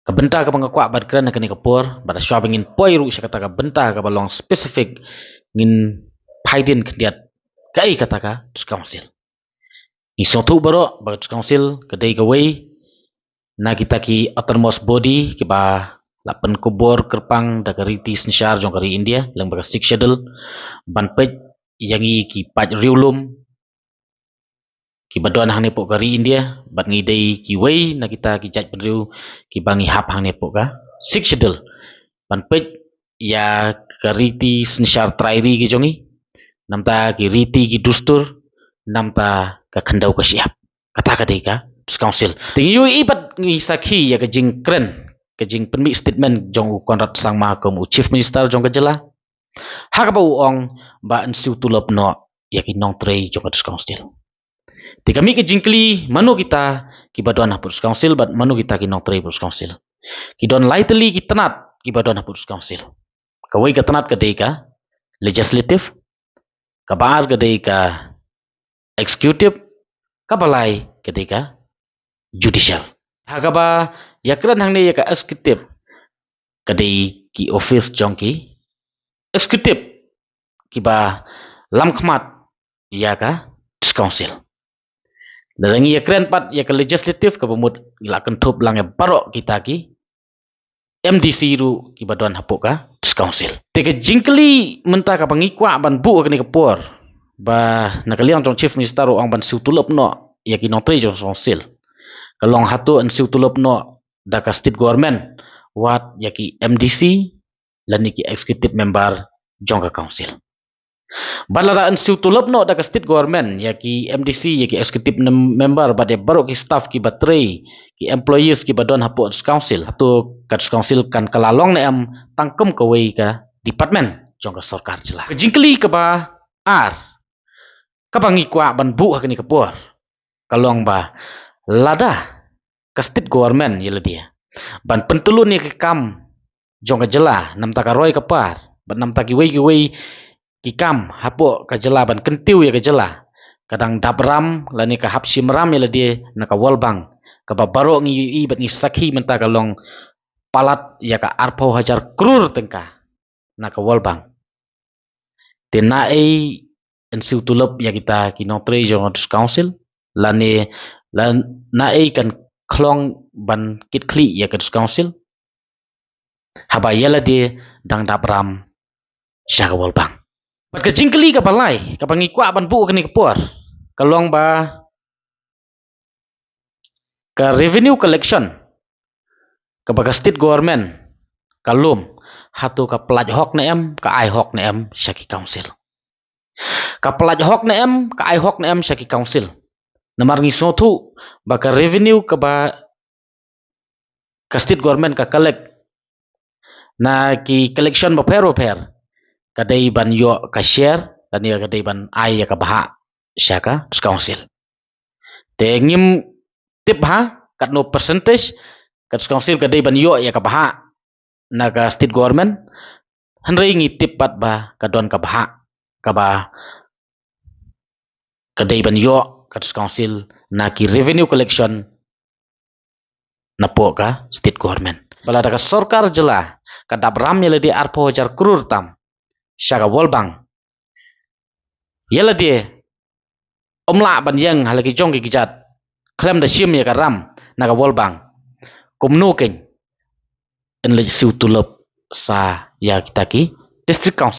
Kabenta ka pangakwa bad kran kani kapur bad shopping in poiru siya kata kabenta ka balong specific ngin paidin kendiat kai kata ka tus council ni sotu baro bad council kadai kawai na kita ki autonomous body ki ba lapan kubur kerpang da kariti sensyar jong kari India lang baga six schedule ban pej yangi ki paj riulum ki badon hang nepo kari India bat ngidei ki wei na kita ki jaj penriu ki bangi hap hang nepo ka six schedule ban pej ya kariti sensyar trairi ki jongi namta ki riti ki dustur namta ka khandau ka siap kata ka dei ka council ting yu ibat ngi sakhi ya ka jing kren ka jing penmi statement jong konrad sang ma kom chief minister jong ka jela ha ka bau ong ba ensu tulop no ya ki nong trei jong ka council ti kami ke jingkli manu kita ki badon hapus council bat manu kita ki nong trei pus council ki don lightly ki tenat ki badon hapus council kawai ka tenat ka dei ka legislative ka baar ka dei ka executive ka balai ka dei ka judicial hagaba yakran hangne ya ka executive kadai ki office jongki executive ki ba lam khmat ya ka council dalangi yakran pat ya ka legislative ka bumut lakan thop lang barok kita ki MDC ru ki badon hapuk ka council te ka jingkli menta ka pangikwa ban bu ka ni kapur ba nakaliang jong chief minister ong ban sutulop no ya ki notri jong council kalong hatu an siu tulop no da ka state government wat yaki MDC lan ki executive member jong ka council balara an siu tulop no da ka state government yaki MDC yaki executive member bade baru ki staff ki batrei ki employees ki badon hapu council hatu ka council kan kalalong na am tangkem ka wei ka department jong ka sarkar jela jingkli ka ba ar ka bangi kwa ban bu ha ni kapur kalong ba lada ka state government yela dia ban pentulun ni ke kam jong ka jela nam ta ka roi ka par ban nam ta ki wei ki kam hapo ka jela ban kentiu ya ka jela kadang dabram lani ka hap simram yela dia na ka walbang ka babaro ngi i bat ngi sakhi menta ka long palat ya ka arpo hajar krur tengka na ka walbang tena ei en siu tulop ya kita ki notre jong council lani lan na ei kan klong ban kit kli ya ka council haba yela de dang dabram syagawal bang pat ka jingkli ka balai ka pangikwa ban bu ka ni kapur kalong ba ka revenue collection ka baga state government kalum hatu ka pelaj hok na em ka ai hok na em syaki council ka pelaj hok na em ka ai hok na em syaki council namar ngi sotu baka revenue ka ba ka state government ka collect na ki collection ba pero kadai ban yo ka share dan ya kadai ban ai ya ka baha syaka council te ngim tip ha kat no percentage kat council kadai ban yo ya ka baha na ka state government hanrei ngi tip pat ba ka don ka baha ka ba kadai ban yo kat council na ki revenue collection na po ka state government bala da ka sarkar jela ka dabram yela di arpo jar krur tam syaka walbang yela di omla ban yang halaki jong ki gijat klem da sim ya ka ram na ka walbang kumno ken en le siu tulop sa ya kita ki district council